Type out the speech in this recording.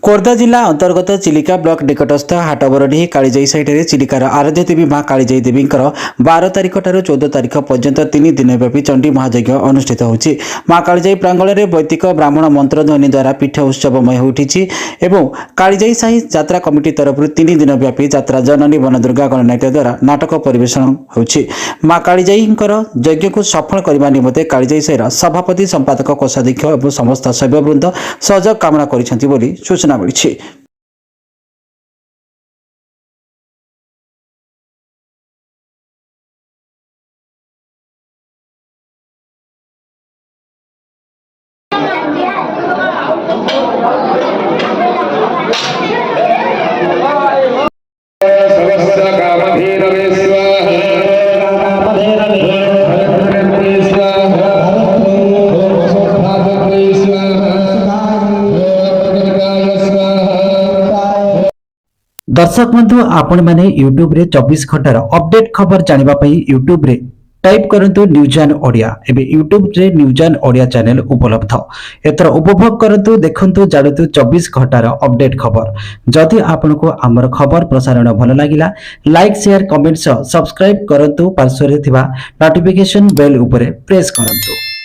खोर्धा जिला अंतर्गत Chilika block निकटस्थ हाटबरडी Kalijai side चिलिकार आराध्य देवी माँ कालीजाई देवी 12 तारिख ठारू 14 तारिख पर्यंत 3 दिन व्यापी चंडी महायज्ञ अनुष्ठित होछि। माँ कालीजाई प्रांगण में वैदिक ब्राह्मण मंत्रध्वनि द्वारा पीठ उत्सवमय होती एवं कालीजाई साही यात्रा कमिटी तरफ 3 दिन व्यापी यात्रा जननी वन दुर्गा गणनाट्य द्वारा नाटक परिवेषण होछि। माँ कालीजाई यज्ञ को सफल करने निमंते कालीजाई साहीर सभापति संपादक कोषाध्यक्ष और समस्त शैववृंद सहयोग कामना करिसेंति बोली सूचना मिली। दर्शक बंधु आपण मैंने यूट्यूब रे 24 घंटार अपडेट खबर जानिबा पई यूट्यूब रे टाइप करंतु न्यूज एंड ओडिया। एबे यूट्यूब रे न्यूज एंड ओडिया चैनल उपलब्ध। एतर उपभोग करंतु देखंतु जाडतु 24 घंटार अपडेट खबर। जदि आपनको हमर खबर प्रसारण भल लागिला लाइक शेयर कमेंट सब्सक्राइब करंतु पार्श्व रे थिबा नोटिफिकेशन बेल उपरे प्रेस करंतु।